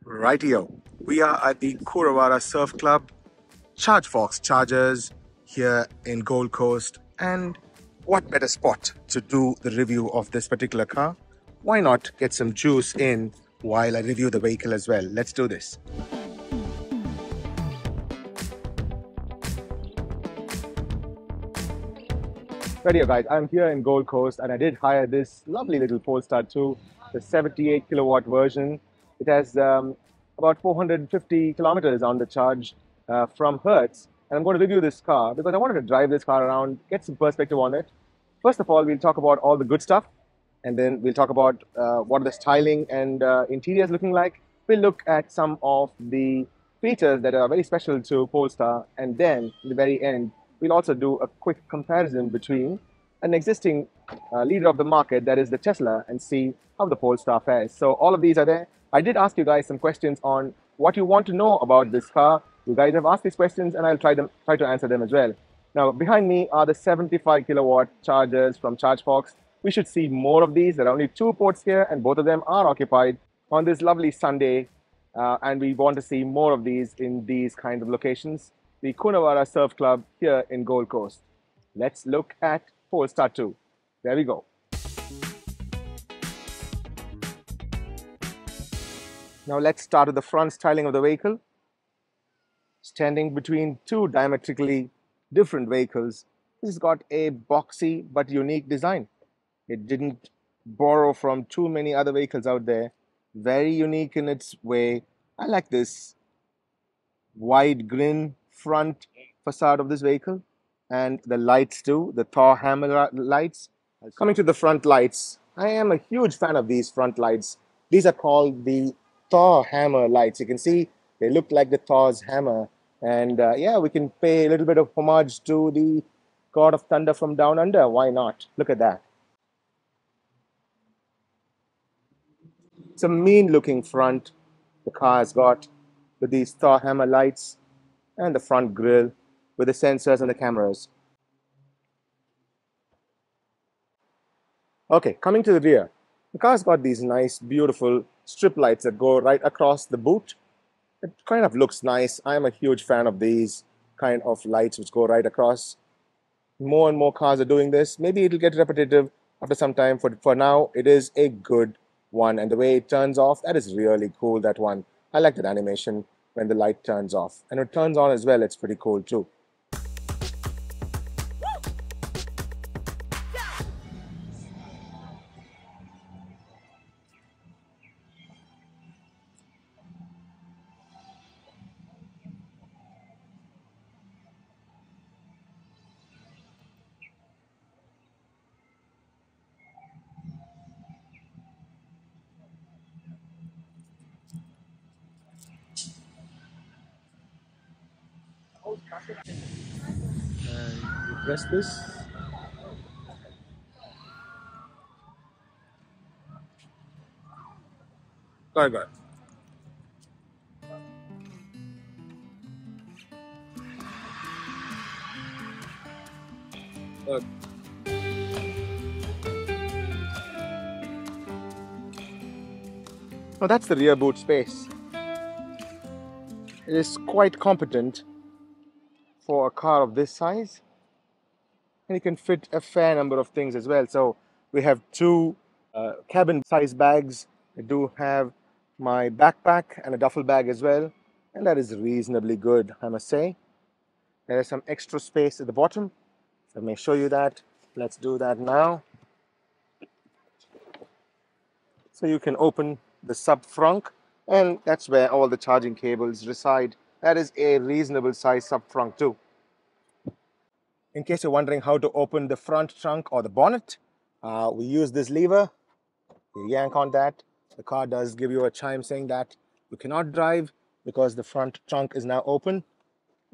Rightio. We are at the Kurawara Surf Club, Chargefox Chargers here in Gold Coast. And what better spot to do the review of this particular car? Why not get some juice in while I review the vehicle as well? Let's do this. Rightio guys, I'm here in Gold Coast and I did hire this lovely little Polestar 2, the 78 kilowatt version. It has about 450 kilometers on the charge from Hertz. And I'm going to review this car because I wanted to drive this car around, get some perspective on it. First of all, we'll talk about all the good stuff, and then we'll talk about what are the styling and interiors looking like. We'll look at some of the features that are very special to Polestar, and then in the very end, we'll also do a quick comparison between an existing leader of the market, that is the Tesla, and see how the Polestar fares. So all of these are there. I did ask you guys some questions on what you want to know about this car. You guys have asked these questions, and I'll try to answer them as well. Now, behind me are the 75 kilowatt chargers from ChargeFox. We should see more of these. There are only 2 ports here, and both of them are occupied on this lovely Sunday. And we want to see more of these in these kind of locations. The Coonawarra Surf Club here in Gold Coast. Let's look at Polestar 2. There we go. Now let's start with the front styling of the vehicle. Standing between 2 diametrically different vehicles, this has got a boxy but unique design. It didn't borrow from too many other vehicles out there. Very unique in its way. I like this wide grin front facade of this vehicle, and the lights too, the Thor hammer lights. Coming to the front lights, I am a huge fan of these front lights. These are called the Thor hammer lights. You can see they look like the Thor's hammer, and yeah, we can pay a little bit of homage to the God of Thunder from Down Under. Why not? Look at that. It's a mean looking front the car has got, with these Thor hammer lights and the front grille with the sensors and the cameras. Okay, coming to the rear. The car's got these nice, beautiful strip lights that go right across the boot. It kind of looks nice. I am a huge fan of these kind of lights which go right across. More and more cars are doing this. Maybe it'll get repetitive after some time. For now, it is a good one. And the way it turns off, that is really cool, that one. I like that animation when the light turns off. And it turns on as well, it's pretty cool too. And you press this. Got it. Uh, Now that's the rear boot space. It is quite competent for a car of this size, and you can fit a fair number of things as well. So we have 2 cabin size bags. I do have my backpack and a duffel bag as well, and that is reasonably good, I must say. There is some extra space at the bottom. Let me show you that. Let's do that now. So you can open the sub frunk, and that's where all the charging cables reside. That is a reasonable size sub frunk too. In case you're wondering how to open the front trunk or the bonnet, we use this lever. You yank on that. The car does give you a chime saying that you cannot drive because the front trunk is now open,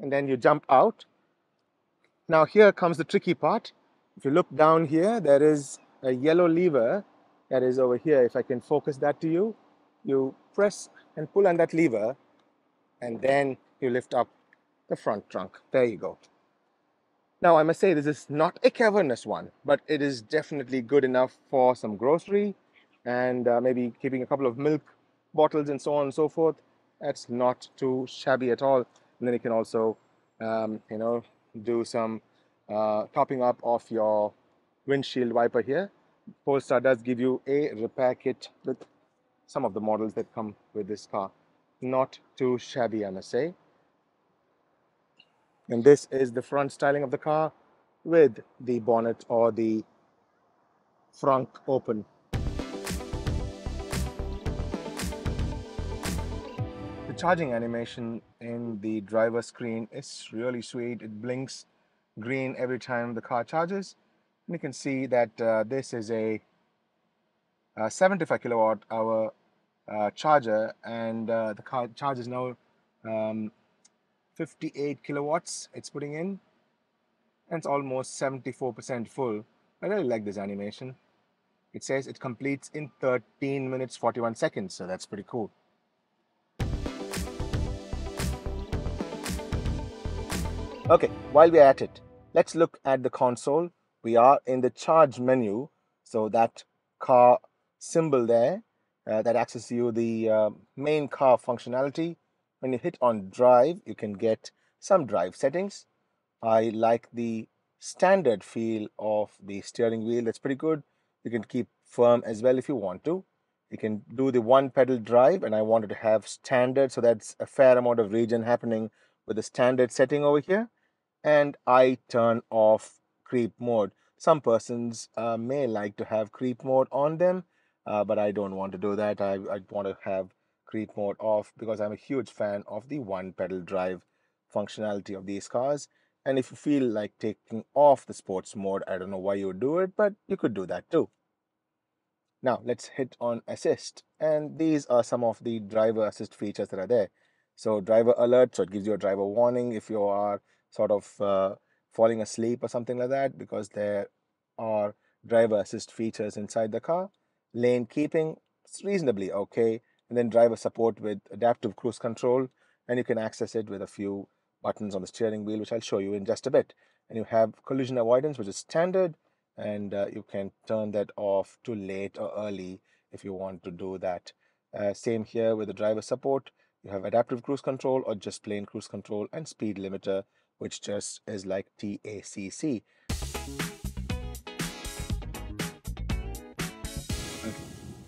and then you jump out. Now here comes the tricky part. If you look down here, there is a yellow lever that is over here. If I can focus that to you, you press and pull on that lever, and then you lift up the front trunk. There you go. Now I must say this is not a cavernous one, but it is definitely good enough for some grocery and maybe keeping a couple of milk bottles and so on and so forth. That's not too shabby at all. And then you can also, you know, do some topping up of your windshield wiper here. Polestar does give you a repair kit with some of the models that come with this car. Not too shabby, I must say. And this is the front styling of the car with the bonnet or the frunk open. The charging animation in the driver screen is really sweet. It blinks green every time the car charges. And you can see that this is a 75 kilowatt hour charger, and the car charges now 58 kilowatts it's putting in, and it's almost 74% full. I really like this animation. It says it completes in 13 minutes 41 seconds, so that's pretty cool. Okay, while we're at it, let's look at the console. We are in the charge menu, so that car symbol there that accesses you the main car functionality. When you hit on drive, you can get some drive settings. I like the standard feel of the steering wheel. That's pretty good. You can keep firm as well if you want to. You can do the one pedal drive, and I wanted to have standard, so that's a fair amount of regen happening with the standard setting over here. And I turn off creep mode. Some persons may like to have creep mode on them, but I don't want to do that. I want to have creep mode off because I'm a huge fan of the one pedal drive functionality of these cars. And if you feel like taking off the sports mode, I don't know why you would do it, but you could do that too. Now let's hit on assist, and these are some of the driver assist features that are there. So driver alert, so it gives you a driver warning if you are sort of falling asleep or something like that, because there are driver assist features inside the car. Lane keeping, it's reasonably okay. And then driver support with adaptive cruise control, and you can access it with a few buttons on the steering wheel, which I'll show you in just a bit. And you have collision avoidance, which is standard, and you can turn that off to late or early if you want to do that. Same here with the driver support. You have adaptive cruise control or just plain cruise control, and speed limiter, which just is like TACC. Okay.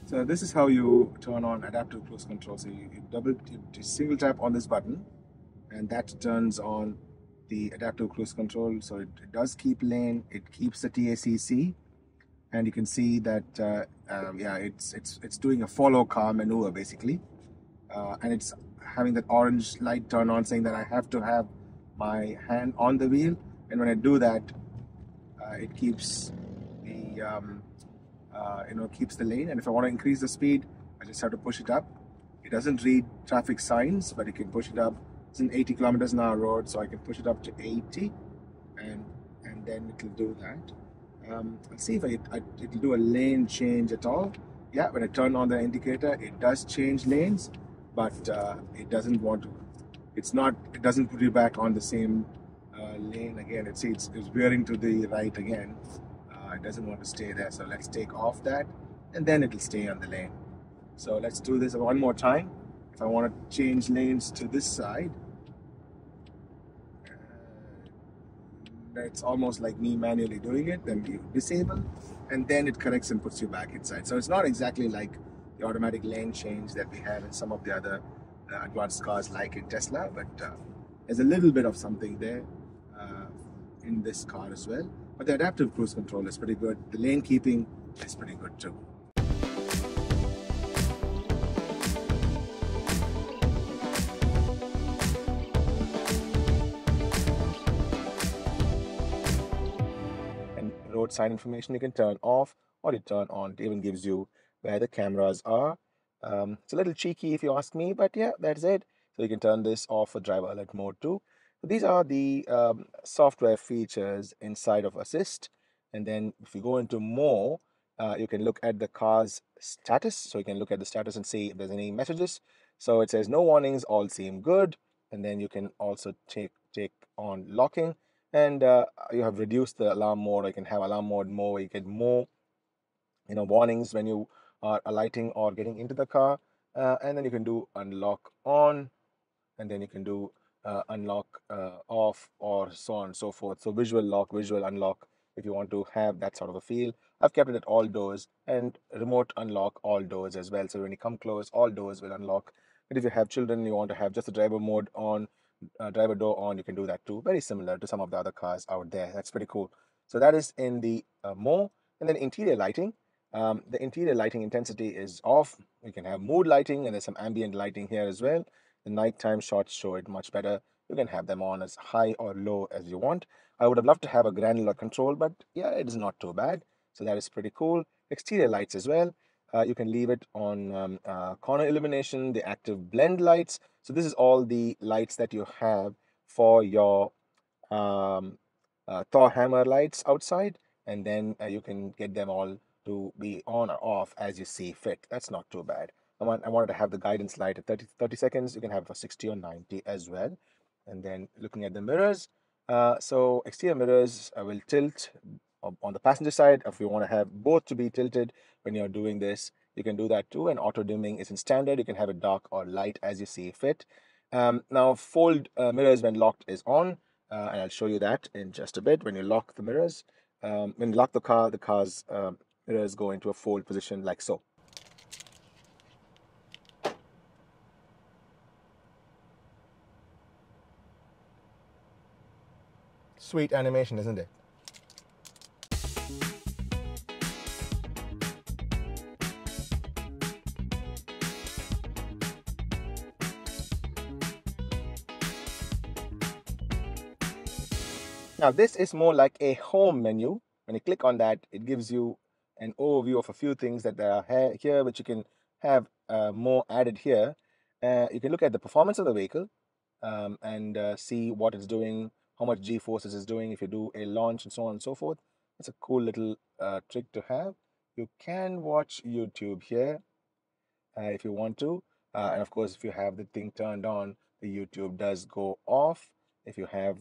So this is how you turn on adaptive cruise control. So you single tap on this button, and that turns on the adaptive cruise control. So it does keep lane, it keeps the TACC, and you can see that yeah, it's doing a follow car maneuver basically, and it's having that orange light turn on saying that I have to have my hand on the wheel, and when I do that, it keeps the keeps the lane. And if I want to increase the speed, I just have to push it up. It doesn't read traffic signs, but you can push it up. It's an 80 kilometers an hour road, so I can push it up to 80, and then it'll do that. Let's see if it'll do a lane change at all. Yeah, when I turn on the indicator, it does change lanes, but it doesn't want to. It doesn't put you back on the same lane again. It's veering to the right again. It doesn't want to stay there. So let's take off that, and then it'll stay on the lane. So let's do this one more time. If I want to change lanes to this side, it's almost like me manually doing it. Then you disable, and then it corrects and puts you back inside. So it's not exactly like the automatic lane change that we have in some of the other advanced cars like in Tesla, but there's a little bit of something there in this car as well. But the adaptive cruise control is pretty good. The lane keeping is pretty good too. And road sign information you can turn off or you turn on. It even gives you where the cameras are. It's a little cheeky if you ask me, but yeah, that's it. So you can turn this off for driver alert mode too. So these are the software features inside of Assist. And then if you go into more, you can look at the car's status. So you can look at the status and see if there's any messages. So it says no warnings, all seem good. And then you can also take on locking. And you have reduced the alarm mode. You can have alarm mode more, where you get more warnings when you are alighting or getting into the car. and then you can do unlock on, and then you can do unlock off, or so on and so forth. So visual lock, visual unlock, if you want to have that sort of a feel. I've kept it at all doors, and remote unlock all doors as well. So when you come close, all doors will unlock. But if you have children, you want to have just the driver mode on, driver door on, you can do that too. Very similar to some of the other cars out there. That's pretty cool. So that is in the more. And then interior lighting. The interior lighting intensity is off. You can have mood lighting, and there's some ambient lighting here as well. The nighttime shots show it much better. You can have them on as high or low as you want. I would have loved to have a granular control, but yeah, it is not too bad. So that is pretty cool. Exterior lights as well. You can leave it on corner illumination, the active blend lights. So this is all the lights that you have for your um, Thor hammer lights outside, and then you can get them all to be on or off as you see fit. That's not too bad. I wanted to have the guidance light at 30 seconds. You can have it for 60 or 90 as well. And then looking at the mirrors, so exterior mirrors will tilt on the passenger side. If you want to have both to be tilted when you're doing this, you can do that too. And auto dimming is in standard. You can have it dark or light as you see fit. Now, fold mirrors when locked is on, and I'll show you that in just a bit. When you lock the mirrors, when you lock the car, the car's mirrors go into a fold position like so. Sweet animation, isn't it? Now, this is more like a home menu. When you click on that, it gives you an overview of a few things that are here, which you can have more added here. You can look at the performance of the vehicle, and see what it's doing, how much G-forces it's doing if you do a launch, and so on and so forth. It's a cool little trick to have. You can watch YouTube here if you want to. And of course, if you have the thing turned on, the YouTube does go off if you have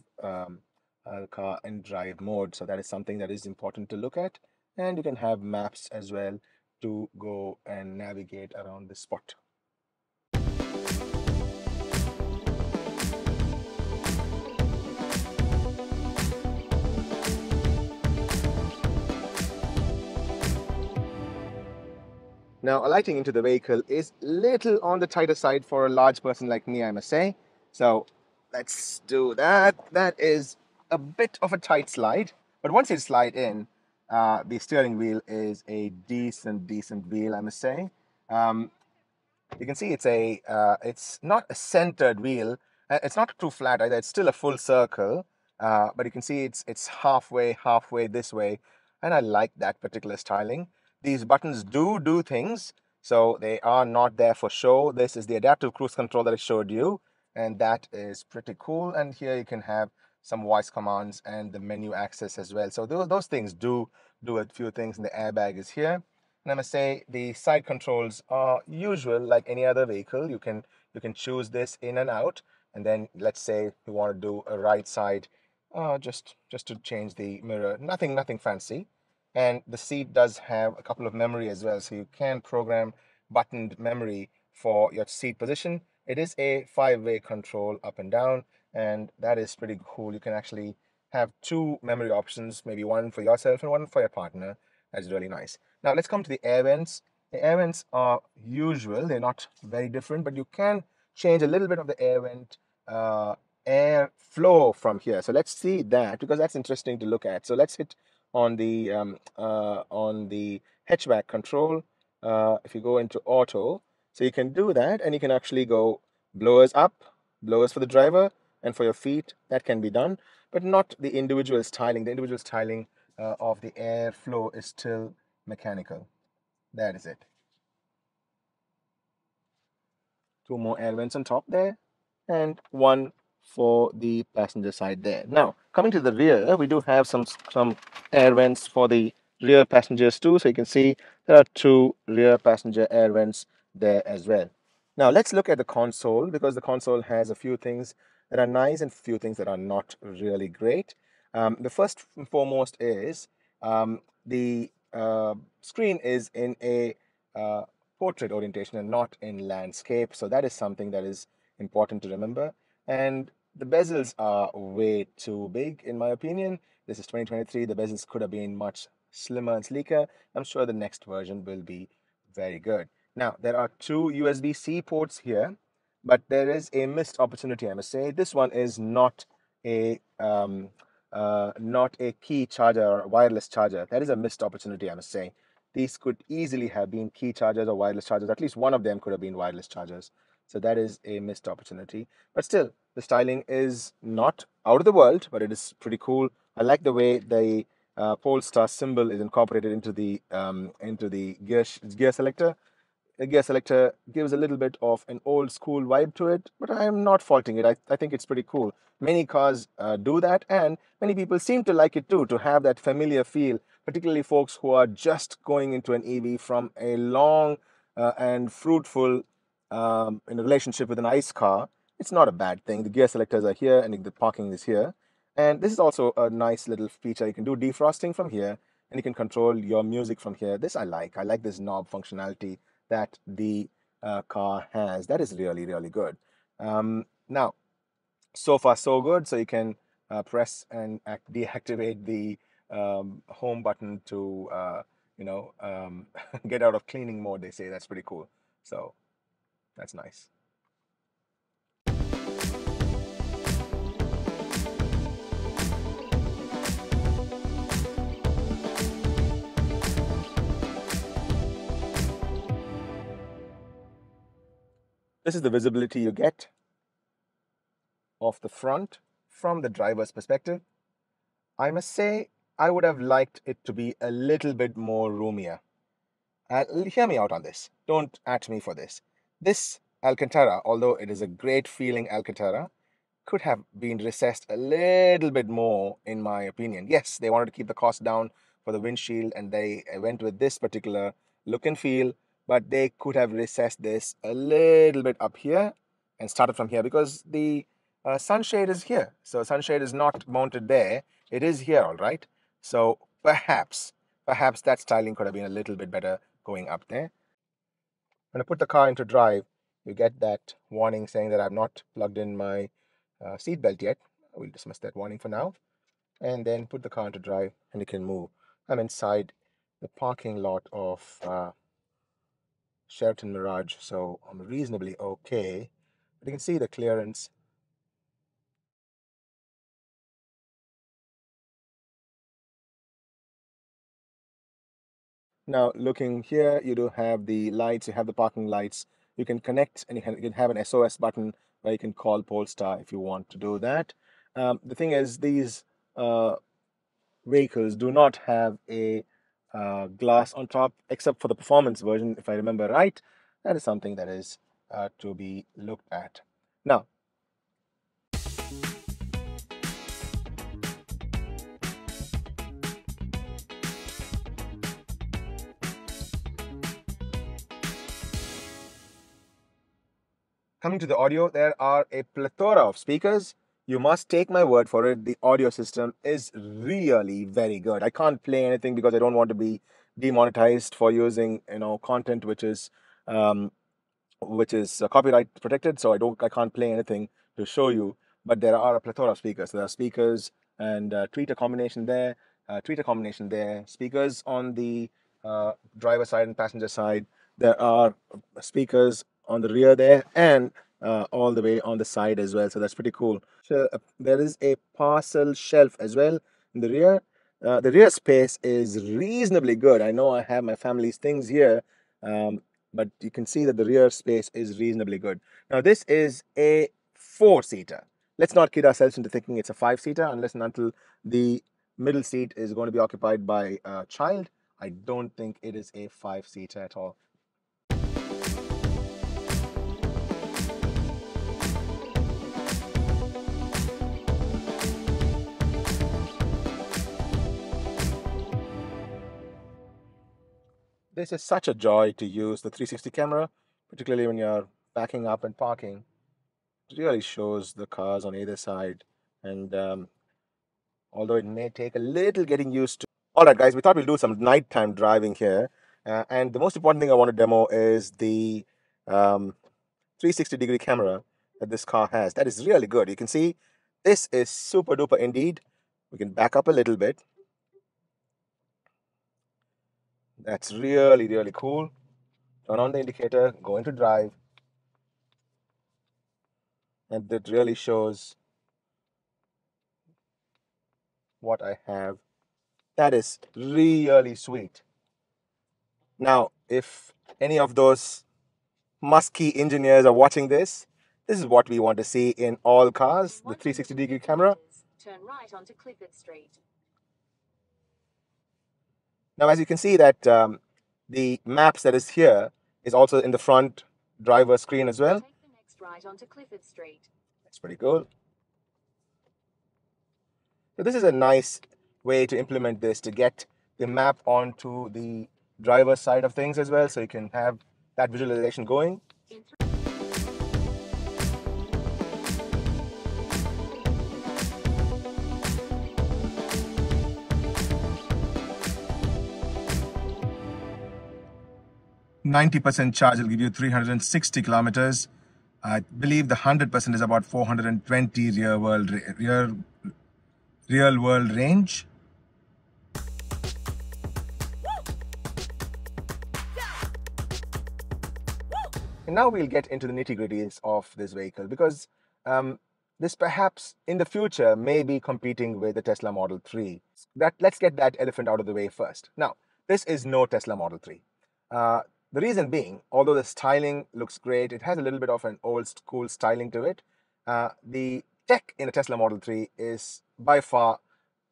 the car in drive mode. So that is something that is important to look at. And you can have maps as well to go and navigate around the spot. Now, alighting into the vehicle is little on the tighter side for a large person like me, I must say. So let's do that. That is a bit of a tight slide, but once you slide in, the steering wheel is a decent wheel, I must say. You can see it's not a centered wheel. It's not too flat either. It's still a full circle, but you can see it's halfway this way, and I like that particular styling. These buttons do things, so they are not there for show. This is the adaptive cruise control that I showed you, and that is pretty cool. And here you can have some voice commands and the menu access as well. So those things do a few things, and the airbag is here. And I must say the side controls are usual like any other vehicle. You can choose this in and out, and then let's say you want to do a right side, just to change the mirror. Nothing fancy. And the seat does have a couple of memory as well, so you can program buttoned memory for your seat position. It is a 5-way control up and down, and that is pretty cool. You can actually have two memory options, maybe one for yourself and one for your partner. That's really nice. Now let's come to the air vents. The air vents are usual. They're not very different, but you can change a little bit of the air vent air flow from here. So let's see that, because that's interesting to look at. So let's hit on the HVAC control. If you go into auto, so you can do that, and you can actually go blowers up, blowers for the driver, and for your feet. That can be done, but not the individual styling. The individual styling of the air flow is still mechanical. That is it. Two more air vents on top there, and one for the passenger side there. Now, coming to the rear, we do have some air vents for the rear passengers too. So you can see there are two rear passenger air vents there as well. Now, let's look at the console, because the console has a few things that are nice and few things that are not really great. The first and foremost is the screen is in a portrait orientation and not in landscape. So that is something that is important to remember. And the bezels are way too big, in my opinion. This is 2023. The bezels could have been much slimmer and sleeker. I'm sure the next version will be very good. Now, there are two USB-C ports here, but there is a missed opportunity, I must say. This one is a um, not a key charger or wireless charger. That is a missed opportunity, I must say. These could easily have been key chargers or wireless chargers. At least one of them could have been wireless chargers. So that is a missed opportunity. But still, the styling is not out of the world, but it is pretty cool. I like the way the Polestar symbol is incorporated into the gear selector. The gear selector gives a little bit of an old school vibe to it, but I am not faulting it. I think it's pretty cool. Many cars do that, and many people seem to like it too, to have that familiar feel, particularly folks who are just going into an EV from a long and fruitful relationship with an ICE car. It's not a bad thing. The gear selectors are here, and the parking is here. And this is also a nice little feature. You can do defrosting from here, and you can control your music from here. This I like. I like this knob functionality that the car has. That is really, really good. Now, so far so good. So you can press and deactivate the home button to, get out of cleaning mode, they say. That's pretty cool. So that's nice. This is the visibility you get of the front from the driver's perspective. I must say, I would have liked it to be a little bit more roomier. Hear me out on this. Don't at me for this. This Alcantara, although it is a great feeling Alcantara, could have been recessed a little bit more, in my opinion. Yes, they wanted to keep the cost down for the windshield, and they went with this particular look and feel, but they could have recessed this a little bit up here and started from here, because the sunshade is here. So sunshade is not mounted there. It is here, all right. So perhaps that styling could have been a little bit better going up there. When I put the car into drive, you get that warning saying that I've not plugged in my seat belt yet. We'll dismiss that warning for now, and then put the car into drive, and you can move. I'm inside the parking lot of Sheraton Mirage, so I'm reasonably okay. But you can see the clearance. Now, looking here, you do have the lights, you have the parking lights. You can connect, and you can have an SOS button where you can call Polestar if you want to do that. The thing is, these vehicles do not have a glass on top, except for the performance version, if I remember right. That is something that is to be looked at. Now, coming to the audio, there are a plethora of speakers. You must take my word for it. The audio system is really very good. I can't play anything because I don't want to be demonetized for using, content um, which is copyright protected. So I can't play anything to show you. But there are a plethora of speakers. There are speakers and tweeter combination there, speakers on the driver side and passenger side. There are speakers on the rear there, and all the way on the side as well. So that's pretty cool. So there is a parcel shelf as well in the rear. The rear space is reasonably good. I know I have my family's things here, but you can see that the rear space is reasonably good. Now, this is a four-seater. Let's not kid ourselves into thinking it's a five-seater unless and until the middle seat is going to be occupied by a child. I don't think it is a five-seater at all. This is such a joy to use the 360 camera, particularly when you're backing up and parking. It really shows the cars on either side, and although it may take a little getting used to. All right, guys, we thought we'll do some nighttime driving here. And the most important thing I want to demo is the 360-degree camera that this car has. That is really good. You can see this is super duper indeed. We can back up a little bit. That's really, really cool. Turn on the indicator, go into drive, and it really shows what I have. That is really sweet. Now, if any of those musky engineers are watching this, this is what we want to see in all cars, the 360-degree camera. Turn right onto Clifford Street. Now, as you can see that the maps that is here is also in the front driver screen as well. Take the next right onto Clifford Street. That's pretty cool. So this is a nice way to implement this, to get the map onto the driver's side of things as well, so you can have that visualization going. 90% charge will give you 360 kilometers. I believe the 100% is about 420 real world range. And now we'll get into the nitty-gritties of this vehicle, because this perhaps in the future may be competing with the Tesla Model 3. Let's get that elephant out of the way first. Now, this is no Tesla Model 3. The reason being, although the styling looks great, it has a little bit of an old school styling to it. The tech in a Tesla Model 3 is by far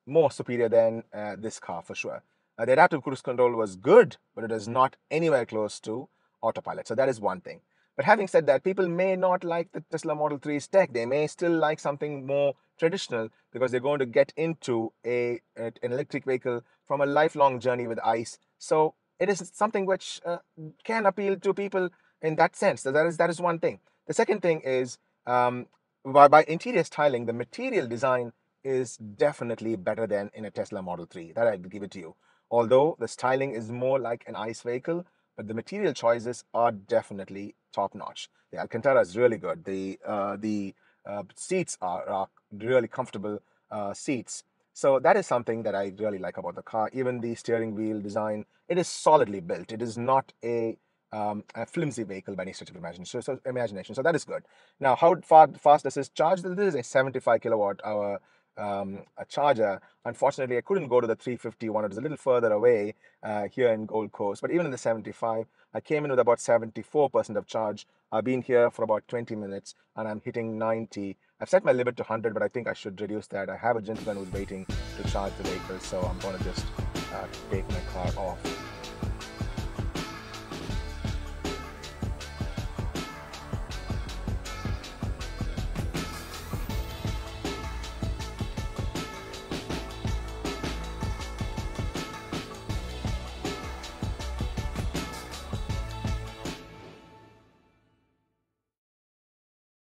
more superior than this car for sure. The adaptive cruise control was good, but it is not anywhere close to autopilot. So that is one thing. But having said that, people may not like the Tesla Model 3's tech. They may still like something more traditional, because they're going to get into an electric vehicle from a lifelong journey with ICE. So it is something which can appeal to people in that sense. So that is one thing. The second thing is, by interior styling, the material design is definitely better than in a Tesla Model 3. That I'll give it to you. Although the styling is more like an ICE vehicle, but the material choices are definitely top notch. The Alcantara is really good. The seats are really comfortable seats. So that is something that I really like about the car. Even the steering wheel design, it is solidly built. It is not a flimsy vehicle by any stretch of imagination. So that is good. Now, how fast does this charge? This is a 75 kilowatt hour a charger. Unfortunately, I couldn't go to the 350 one. It was a little further away here in Gold Coast. But even in the 75, I came in with about 74% of charge. I've been here for about 20 minutes and I'm hitting 90. I've set my limit to 100, but I think I should reduce that. I have a gentleman who's waiting to charge the vehicle, so I'm going to just take my car off.